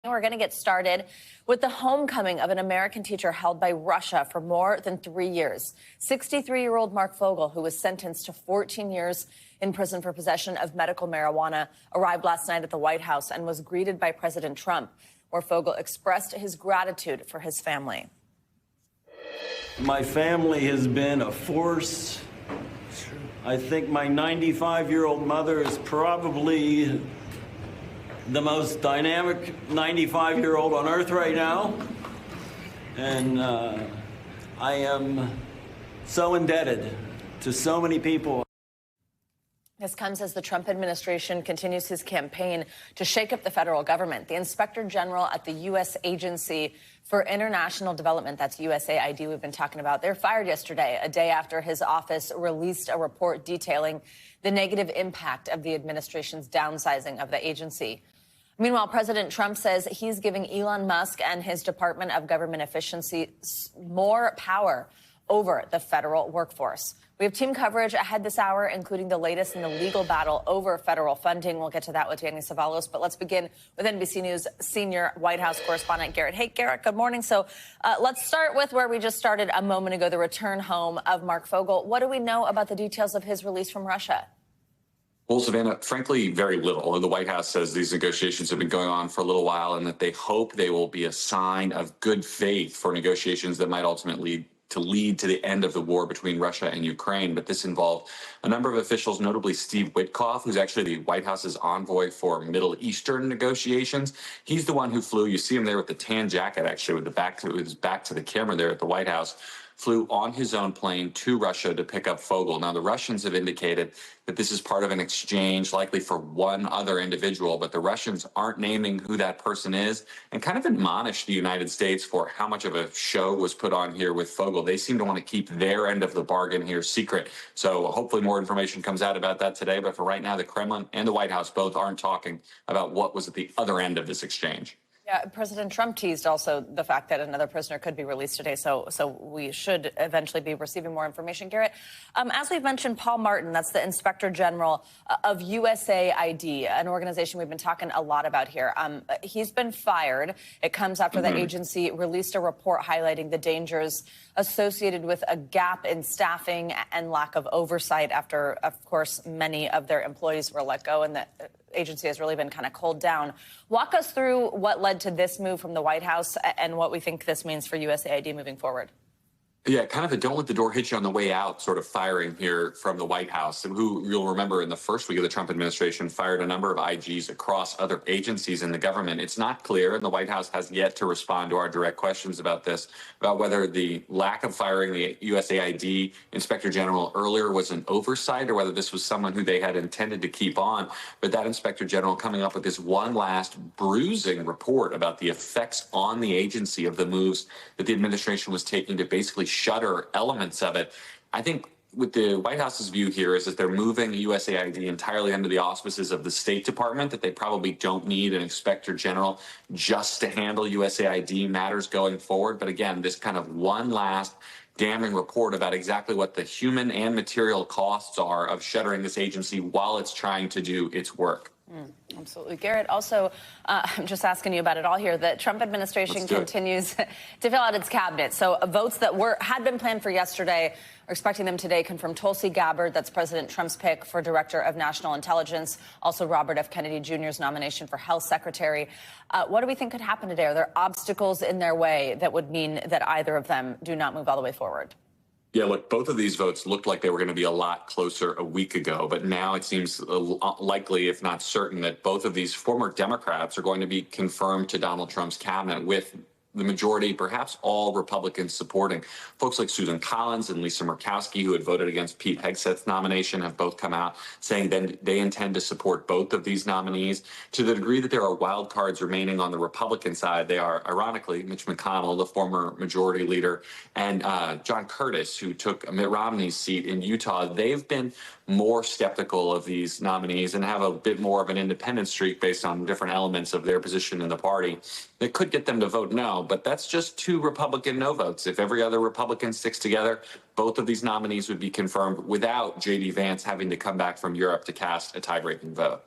We're going to get started with the homecoming of an American teacher held by Russia for more than 3 years. 63-year-old Marc Fogel, who was sentenced to 14 years in prison for possession of medical marijuana, arrived last night at the White House and was greeted by President Trump, where Fogel expressed his gratitude for his family. My family has been a force. I think my 95-year-old mother is probably the most dynamic 95-year-old on earth right now. And I am so indebted to so many people. This comes as the Trump administration continues his campaign to shake up the federal government. The Inspector General at the U.S. Agency for International Development, that's USAID we've been talking about, they're fired yesterday, a day after his office released a report detailing the negative impact of the administration's downsizing of the agency. Meanwhile, President Trump says he's giving Elon Musk and his Department of Government Efficiency more power over the federal workforce. We have team coverage ahead this hour, including the latest in the legal battle over federal funding. We'll get to that with Danny Savalos, but let's begin with NBC News senior White House correspondent Garrett. Hey, Garrett, good morning. So let's start with where we just started a moment ago, the return home of Marc Fogel. What do we know about the details of his release from Russia? Well, Savannah, frankly, very little. The White House says these negotiations have been going on for a little while and that they hope they will be a sign of good faith for negotiations that might ultimately lead to the end of the war between Russia and Ukraine. But this involved a number of officials, notably Steve Witkoff, who's actually the White House's envoy for Middle Eastern negotiations. He's the one who flew. You see him there with the tan jacket, actually, with his back to the camera there at the White House. Flew on his own plane to Russia to pick up Fogel. Now, the Russians have indicated that this is part of an exchange, likely for one other individual, but the Russians aren't naming who that person is and kind of admonish the United States for how much of a show was put on here with Fogel. They seem to want to keep their end of the bargain here secret. So hopefully more information comes out about that today. But for right now, the Kremlin and the White House both aren't talking about what was at the other end of this exchange. Yeah, President Trump teased also the fact that another prisoner could be released today, so we should eventually be receiving more information. Garrett, as we've mentioned, Paul Martin, that's the Inspector General of USAID, an organization we've been talking a lot about here. He's been fired. It comes after the agency released a report highlighting the dangers associated with a gap in staffing and lack of oversight after, of course, many of their employees were let go and the agency has really been kind of cooled down. Walk us through what led to this move from the White House and what we think this means for USAID moving forward. Yeah, kind of a don't let the door hit you on the way out sort of firing here from the White House, who you'll remember in the first week of the Trump administration fired a number of IGs across other agencies in the government. It's not clear, and the White House has yet to respond to our direct questions about this, about whether the lack of firing the USAID Inspector General earlier was an oversight or whether this was someone who they had intended to keep on. But that Inspector General coming up with this one last bruising report about the effects on the agency of the moves that the administration was taking to basically shutter elements of it. I think what the White House's view here is that they're moving USAID entirely under the auspices of the State Department, that they probably don't need an Inspector General just to handle USAID matters going forward. But again, this kind of one last damning report about exactly what the human and material costs are of shuttering this agency while it's trying to do its work. Absolutely. Garrett, also, I'm just asking you about it all here. The Trump administration continues to fill out its cabinet. So votes that had been planned for yesterday, are expecting them today, confirm Tulsi Gabbard, that's President Trump's pick for Director of National Intelligence, also Robert F. Kennedy Jr.'s nomination for Health Secretary. What do we think could happen today? Are there obstacles in their way that would mean that either of them do not move all the way forward? Yeah, look, both of these votes looked like they were going to be a lot closer a week ago, but now it seems likely, if not certain, that both of these former Democrats are going to be confirmed to Donald Trump's cabinet, with the majority, perhaps all Republicans supporting. Folks like Susan Collins and Lisa Murkowski, who had voted against Pete Hegseth's nomination, have both come out saying that they intend to support both of these nominees. To the degree that there are wild cards remaining on the Republican side, they are, ironically, Mitch McConnell, the former majority leader, and John Curtis, who took Mitt Romney's seat in Utah. They've been more skeptical of these nominees and have a bit more of an independent streak based on different elements of their position in the party that could get them to vote no. But that's just 2 Republican no votes. If every other Republican sticks together, both of these nominees would be confirmed without J.D. Vance having to come back from Europe to cast a tie-breaking vote.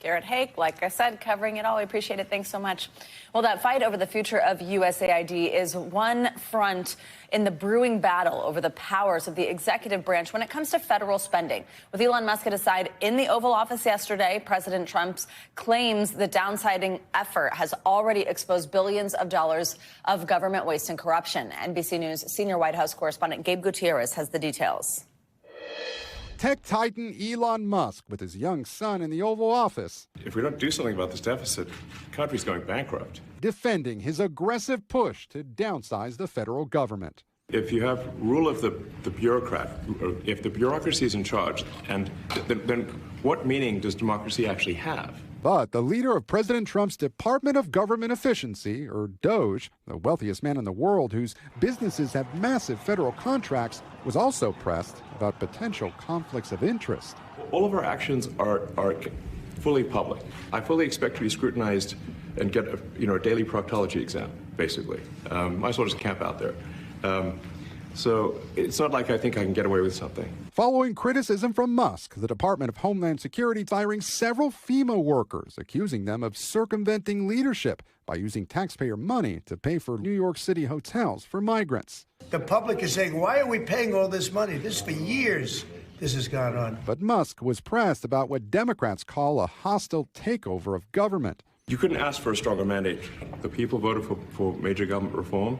Garrett Hake, like I said, covering it all. We appreciate it. Thanks so much. Well, that fight over the future of USAID is one front in the brewing battle over the powers of the executive branch when it comes to federal spending. With Elon Musk at his side in the Oval Office yesterday, President Trump's claims the downsizing effort has already exposed billions of dollars of government waste and corruption. NBC News senior White House correspondent Gabe Gutierrez has the details. Tech titan Elon Musk with his young son in the Oval Office. If we don't do something about this deficit, the country's going bankrupt. Defending his aggressive push to downsize the federal government. If you have rule of the bureaucrat, if the bureaucracy is in charge, and then what meaning does democracy actually have? But the leader of President Trump's Department of Government Efficiency, or DOGE, the wealthiest man in the world whose businesses have massive federal contracts, was also pressed about potential conflicts of interest. All of our actions are fully public. I fully expect to be scrutinized and get a daily proctology exam, basically. Might as well just camp out there. So it's not like I think I can get away with something. Following criticism from Musk, the Department of Homeland Security firing several FEMA workers, accusing them of circumventing leadership by using taxpayer money to pay for New York City hotels for migrants. The public is saying, why are we paying all this money? This for years. This has gone on. But Musk was pressed about what Democrats call a hostile takeover of government. You couldn't ask for a stronger mandate. The people voted for major government reform,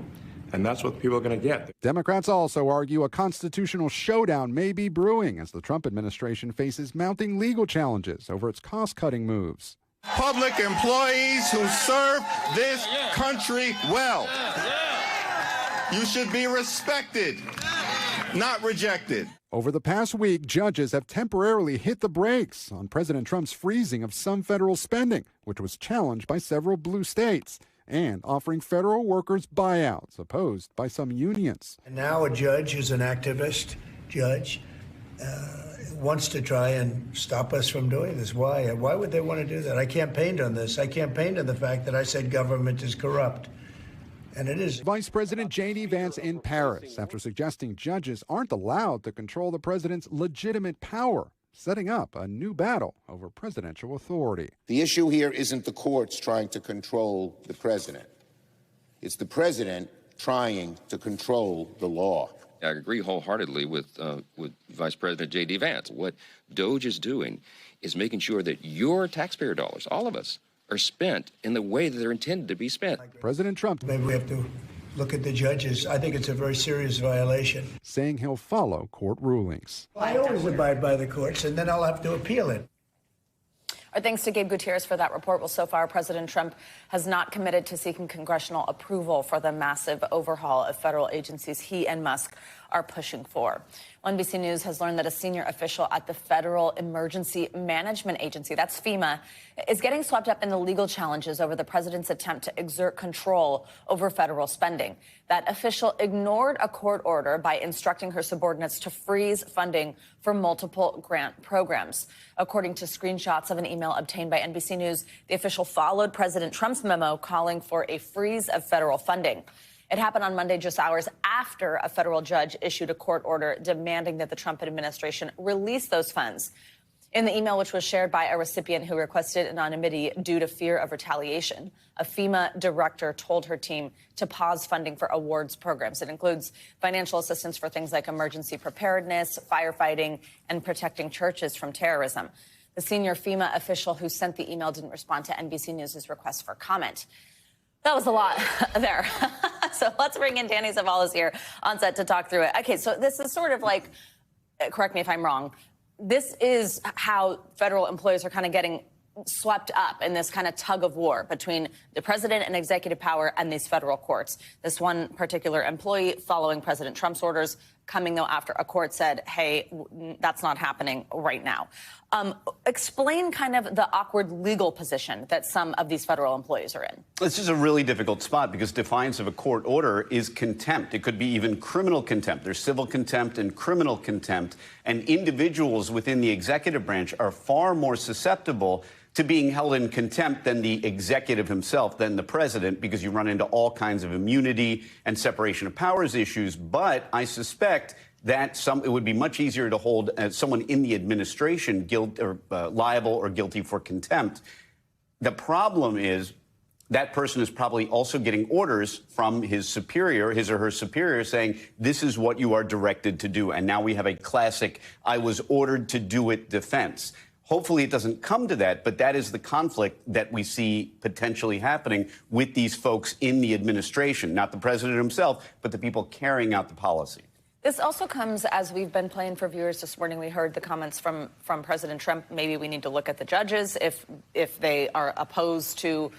and that's what people are going to get. Democrats also argue a constitutional showdown may be brewing as the Trump administration faces mounting legal challenges over its cost-cutting moves. Public employees who serve this country well. You should be respected, not rejected. Over the past week, judges have temporarily hit the brakes on President Trump's freezing of some federal spending, which was challenged by several blue states, and offering federal workers buyouts opposed by some unions. And now a judge who's an activist judge wants to try and stop us from doing this. Why? Why would they want to do that? I campaigned on this. I campaigned on the fact that I said government is corrupt. And it is. Vice President J.D. Vance in Paris after suggesting judges aren't allowed to control the president's legitimate power, setting up a new battle over presidential authority. The issue here isn't the courts trying to control the president. It's the president trying to control the law. I agree wholeheartedly with Vice President J.D. Vance. What DOGE is doing is making sure that your taxpayer dollars, all of us, are spent in the way that they're intended to be spent. President Trump. Maybe we have to look at the judges. I think it's a very serious violation. Saying he'll follow court rulings. I always abide by the courts, and then I'll have to appeal it. Our thanks to Gabe Gutierrez for that report. Well, so far, President Trump has not committed to seeking congressional approval for the massive overhaul of federal agencies he and Musk are pushing for. Well, NBC News has learned that a senior official at the Federal Emergency Management Agency, that's FEMA, is getting swept up in the legal challenges over the president's attempt to exert control over federal spending. That official ignored a court order by instructing her subordinates to freeze funding for multiple grant programs. According to screenshots of an email obtained by NBC News, the official followed President Trump's memo calling for a freeze of federal funding. It happened on Monday, just hours after a federal judge issued a court order demanding that the Trump administration release those funds. In the email, which was shared by a recipient who requested anonymity due to fear of retaliation, a FEMA director told her team to pause funding for awards programs. It includes financial assistance for things like emergency preparedness, firefighting, and protecting churches from terrorism. The senior FEMA official who sent the email didn't respond to NBC News' request for comment. That was a lot there. So let's bring in Danny Zavales here on set to talk through it. Okay, so this is sort of like, correct me if I'm wrong, this is how federal employees are kind of getting swept up in this kind of tug of war between the president and executive power and these federal courts. This one particular employee following President Trump's orders, coming though after a court said, hey, that's not happening right now. Explain kind of the awkward legal position that some of these federal employees are in. This is a really difficult spot because defiance of a court order is contempt. It could be even criminal contempt. There's civil contempt and criminal contempt. And individuals within the executive branch are far more susceptible to being held in contempt than the executive himself, than the president, because you run into all kinds of immunity and separation of powers issues. But I suspect that it would be much easier to hold someone in the administration liable or guilty for contempt. The problem is that person is probably also getting orders from his or her superior, saying, this is what you are directed to do. And now we have a classic, I was ordered to do it defense. Hopefully it doesn't come to that, but that is the conflict that we see potentially happening with these folks in the administration, not the president himself, but the people carrying out the policy. This also comes as we've been playing for viewers this morning. We heard the comments from President Trump. Maybe we need to look at the judges if they are opposed to,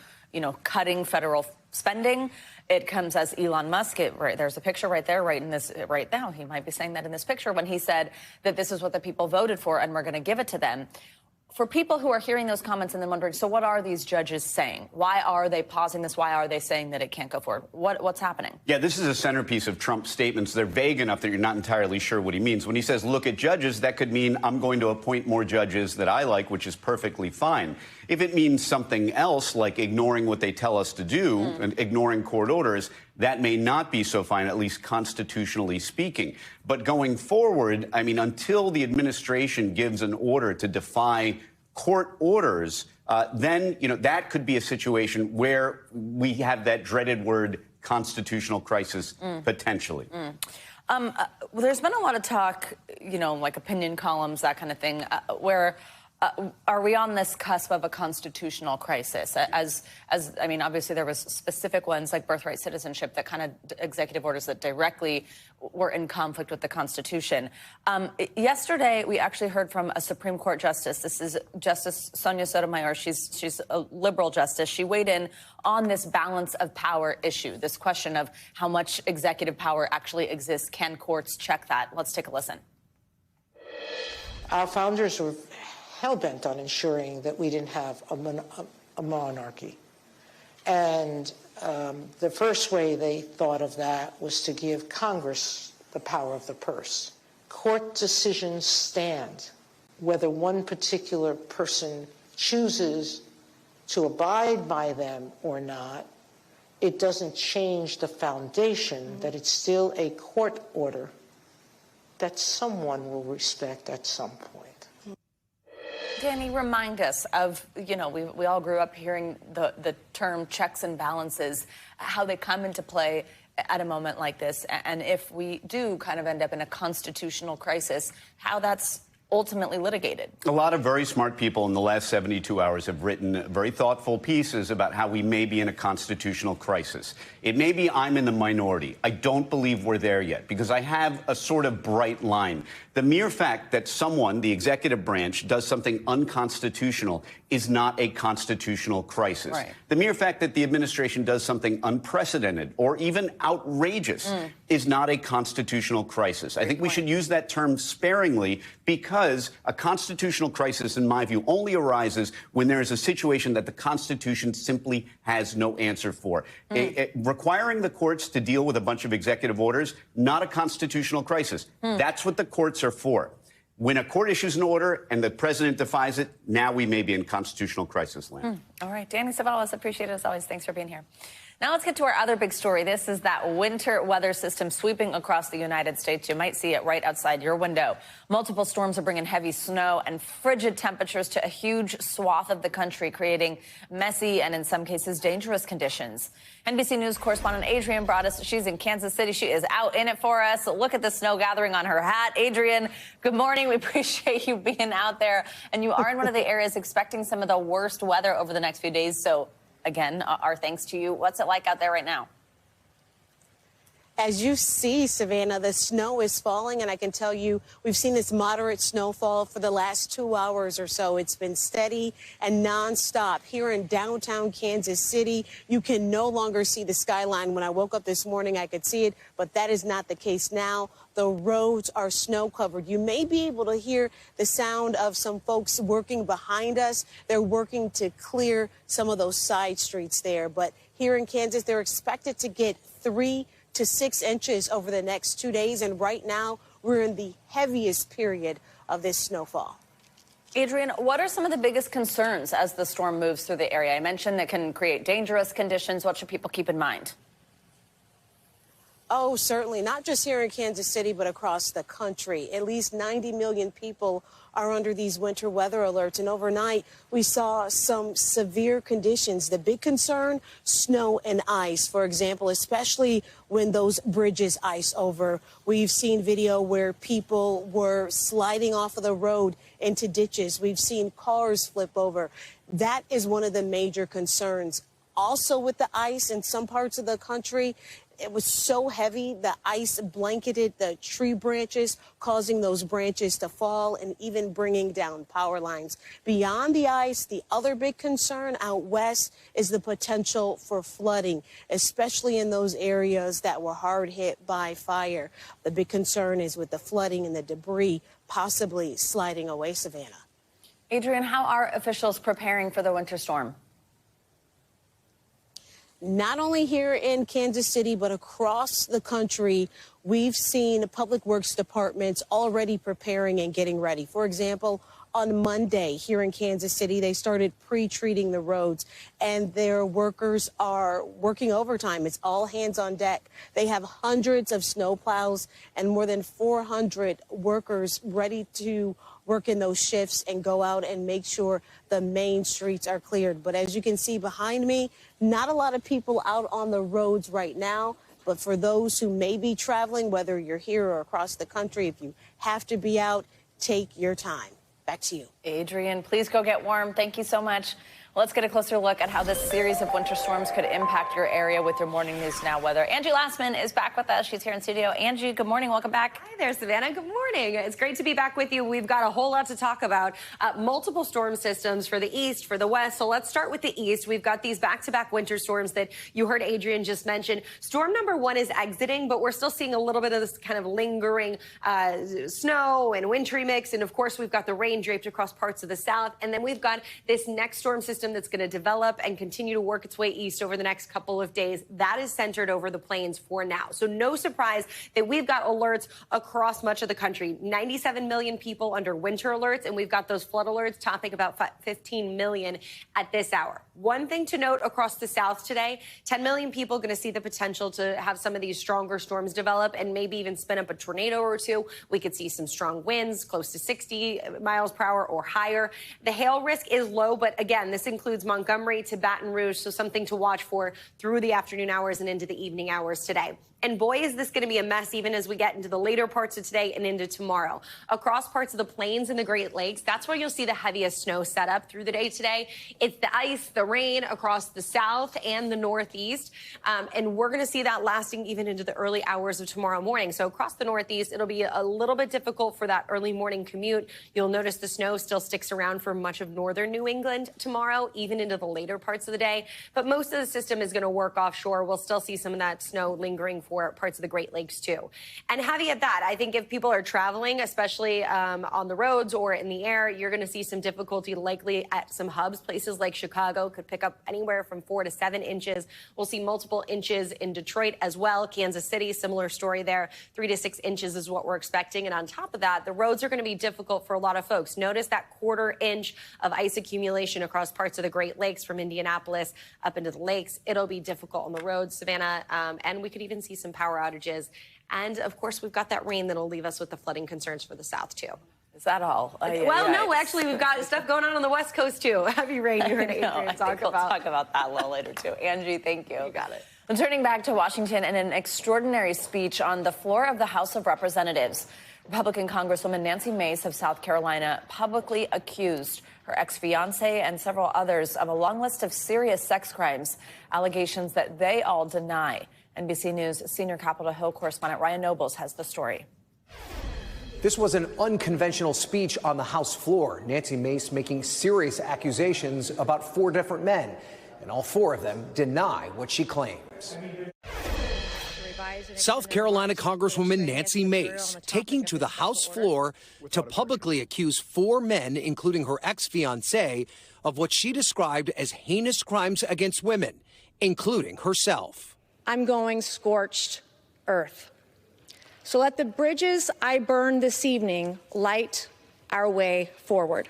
cutting federal spending. It comes as Elon Musk. There's a picture right there, right now. He might be saying that in this picture when he said that this is what the people voted for and we're going to give it to them. For people who are hearing those comments and then wondering, so what are these judges saying? Why are they pausing this? Why are they saying that it can't go forward? What's happening? Yeah, this is a centerpiece of Trump's statements. They're vague enough that you're not entirely sure what he means. When he says, look at judges, that could mean I'm going to appoint more judges that I like, which is perfectly fine. If it means something else, like ignoring what they tell us to do and ignoring court orders, that may not be so fine, at least constitutionally speaking. But going forward, I mean, until the administration gives an order to defy court orders, then, that could be a situation where we have that dreaded word constitutional crisis potentially. There's been a lot of talk, like opinion columns, that kind of thing, where are we on this cusp of a constitutional crisis? I mean, obviously there was specific ones like birthright citizenship, that kind of executive orders that directly were in conflict with the Constitution. Yesterday, we actually heard from a Supreme Court justice. This is Justice Sonia Sotomayor. She's a liberal justice. She weighed in on this balance of power issue, this question of how much executive power actually exists. Can courts check that? Let's take a listen. Our founders were hell-bent on ensuring that we didn't have a monarchy. And the first way they thought of that was to give Congress the power of the purse. Court decisions stand. Whether one particular person chooses to abide by them or not, it doesn't change the foundation that it's still a court order that someone will respect at some point. Danny, remind us of, we all grew up hearing the term checks and balances, how they come into play at a moment like this, and if we do kind of end up in a constitutional crisis, how that's ultimately litigated. A lot of very smart people in the last 72 hours have written very thoughtful pieces about how we may be in a constitutional crisis. It may be I'm in the minority. I don't believe we're there yet, because I have a sort of bright line. The mere fact that someone, the executive branch, does something unconstitutional is not a constitutional crisis. Right. The mere fact that the administration does something unprecedented or even outrageous is not a constitutional crisis. I think we should use that term sparingly, because a constitutional crisis, in my view, only arises when there is a situation that the Constitution simply has no answer for. Requiring the courts to deal with a bunch of executive orders, not a constitutional crisis. That's what the courts are for. When a court issues an order and the president defies it, now we may be in constitutional crisis land. All right. Danny Savalas, appreciate it as always. Thanks for being here. Now let's get to our other big story. This is that winter weather system sweeping across the United States. You might see it right outside your window. Multiple storms are bringing heavy snow and frigid temperatures to a huge swath of the country, creating messy and in some cases dangerous conditions. NBC News correspondent Adrienne brought us. She's in Kansas City. She is out in it for us. Look at the snow gathering on her hat. Adrienne, good morning. We appreciate you being out there. And you are in one of the areas expecting some of the worst weather over the next few days. So again, our thanks to you. What's it like out there right now? As you see, Savannah, the snow is falling, and I can tell you we've seen this moderate snowfall for the last 2 hours or so. It's been steady and nonstop. Here in downtown Kansas City, you can no longer see the skyline. When I woke up this morning, I could see it, but that is not the case now. The roads are snow covered. You may be able to hear the sound of some folks working behind us. They're working to clear some of those side streets there. But here in Kansas, they're expected to get 3 to 6 inches over the next 2 days. And right now, we're in the heaviest period of this snowfall. Adrienne, what are some of the biggest concerns as the storm moves through the area? I mentioned it can create dangerous conditions. What should people keep in mind? Oh, certainly. Not just here in Kansas City, but across the country. At least 90 million people are under these winter weather alerts. And overnight, we saw some severe conditions. The big concern, snow and ice, for example, especially when those bridges ice over. We've seen video where people were sliding off of the road into ditches. We've seen cars flip over. That is one of the major concerns. Also with the ice in some parts of the country, it was so heavy, the ice blanketed the tree branches, causing those branches to fall and even bringing down power lines. Beyond the ice, the other big concern out west is the potential for flooding, especially in those areas that were hard hit by fire. The big concern is with the flooding and the debris possibly sliding away, Savannah. Adrian, how are officials preparing for the winter storm? Not only here in Kansas City, but across the country, we've seen public works departments already preparing and getting ready. For example, on Monday here in Kansas City, they started pre-treating the roads, and their workers are working overtime. It's all hands on deck. They have hundreds of snowplows and more than 400 workers ready to work in those shifts and go out and make sure the main streets are cleared. But as you can see behind me, not a lot of people out on the roads right now. But for those who may be traveling, whether you're here or across the country, if you have to be out, take your time. Back to you. Adrian, please go get warm. Thank you so much. Well, let's get a closer look at how this series of winter storms could impact your area with your Morning News Now weather. Angie Lastman is back with us. She's here in studio. Angie, good morning. Welcome back. Hi there, Savannah. Good morning. It's great to be back with you. We've got a whole lot to talk about. Multiple storm systems for the east, for the west. So let's start with the east. We've got these back-to-back winter storms that you heard Adrian just mention. Storm number 1 is exiting, but we're still seeing a little bit of this kind of lingering snow and wintry mix. And of course, we've got the rain draped across parts of the south. And then we've got this next storm system that's going to develop and continue to work its way east over the next couple of days. That is centered over the plains for now. So no surprise that we've got alerts across much of the country. 97 million people under winter alerts, and we've got those flood alerts topping about 15 million at this hour. One thing to note across the south today, 10 million people going to see the potential to have some of these stronger storms develop and maybe even spin up a tornado or two. We could see some strong winds close to 60 miles per hour or higher. The hail risk is low, but again, this includes Montgomery to Baton Rouge, so something to watch for through the afternoon hours and into the evening hours today. And boy, is this going to be a mess even as we get into the later parts of today and into tomorrow. Across parts of the plains and the Great Lakes, that's where you'll see the heaviest snow setup through the day today. It's the ice, the rain across the south and the northeast. And we're going to see that lasting even into the early hours of tomorrow morning. So across the northeast, it'll be a little bit difficult for that early morning commute. You'll notice the snow still sticks around for much of northern New England tomorrow, even into the later parts of the day. But most of the system is going to work offshore. We'll still see some of that snow lingering for parts of the Great Lakes too. And heavy at that, I think if people are traveling, especially on the roads or in the air, you're going to see some difficulty likely at some hubs. Places like Chicago could pick up anywhere from 4 to 7 inches. We'll see multiple inches in Detroit as well. Kansas City, similar story there. 3 to 6 inches is what we're expecting. And on top of that, the roads are going to be difficult for a lot of folks. Notice that 1/4 inch of ice accumulation across parts of the Great Lakes from Indianapolis up into the lakes. It'll be difficult on the roads, Savannah, and we could even see some power outages. And of course, we've got that rain that'll leave us with the flooding concerns for the south too. Is that all? Well, no, actually, we've got stuff going on the West Coast too. Heavy rain. You heard Adrian talk about. We'll talk about that a little later too. Angie, thank you. You got it. And turning back to Washington, in an extraordinary speech on the floor of the House of Representatives, Republican Congresswoman Nancy Mace of South Carolina publicly accused her ex-fiancé and several others of a long list of serious sex crimes, allegations that they all deny. NBC News senior Capitol Hill correspondent Ryan Nobles has the story. This was an unconventional speech on the House floor. Nancy Mace making serious accusations about 4 different men, and all 4 of them deny what she claims. South Carolina Congresswoman Nancy Mace taking to the House floor to publicly accuse 4 men, including her ex-fiancé, of what she described as heinous crimes against women, including herself. I'm going scorched earth. So let the bridges I burn this evening light our way forward.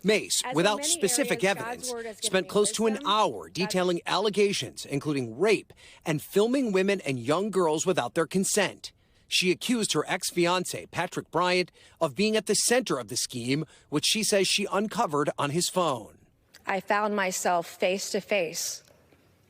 Mace, without specific evidence, spent close to an hour detailing allegations, including rape, and filming women and young girls without their consent. She accused her ex-fiancé, Patrick Bryant, of being at the center of the scheme, which she says she uncovered on his phone. I found myself face to face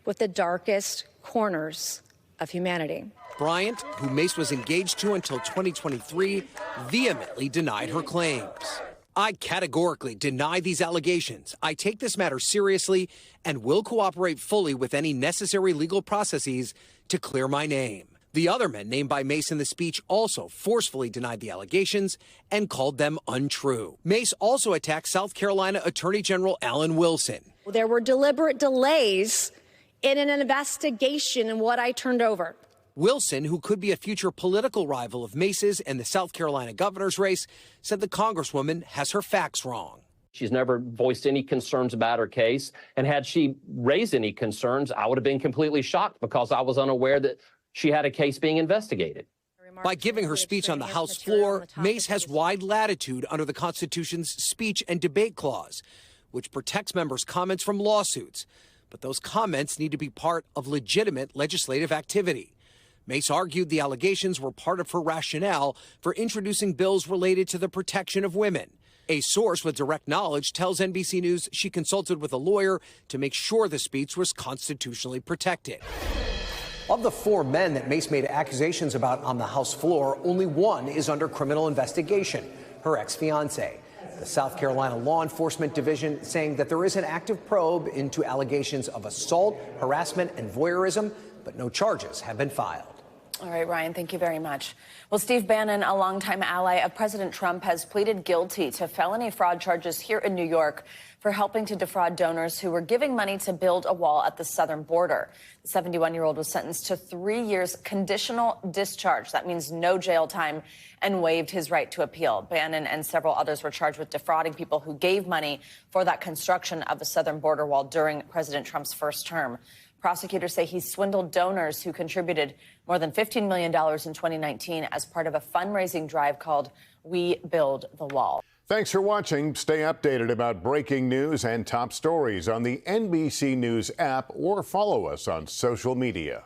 with the darkest corners of humanity. Bryant, who Mace was engaged to until 2023, vehemently denied her claims. I categorically deny these allegations. I take this matter seriously and will cooperate fully with any necessary legal processes to clear my name. The other men named by Mace in the speech also forcefully denied the allegations and called them untrue. Mace also attacked South Carolina Attorney General Alan Wilson. There were deliberate delays in an investigation in what I turned over. Wilson, who could be a future political rival of Mace's in the South Carolina governor's race, said the Congresswoman has her facts wrong. She's never voiced any concerns about her case. And had she raised any concerns, I would have been completely shocked because I was unaware that she had a case being investigated. By giving her speech on the House floor, Mace has wide latitude under the Constitution's speech and debate clause, which protects members' comments from lawsuits. But those comments need to be part of legitimate legislative activity. Mace argued the allegations were part of her rationale for introducing bills related to the protection of women. A source with direct knowledge tells NBC News she consulted with a lawyer to make sure the speech was constitutionally protected. Of the 4 men that Mace made accusations about on the House floor, only one is under criminal investigation, her ex-fiancé. The South Carolina Law Enforcement Division saying that there is an active probe into allegations of assault, harassment, and voyeurism, but no charges have been filed. All right, Ryan, thank you very much. Well, Steve Bannon, a longtime ally of President Trump, has pleaded guilty to felony fraud charges here in New York for helping to defraud donors who were giving money to build a wall at the southern border. The 71-year-old was sentenced to 3 years conditional discharge. That means no jail time, and waived his right to appeal. Bannon and several others were charged with defrauding people who gave money for that construction of the southern border wall during President Trump's first term. Prosecutors say he swindled donors who contributed more than $15 million in 2019 as part of a fundraising drive called We Build the Wall. Thanks for watching. Stay updated about breaking news and top stories on the NBC News app or follow us on social media.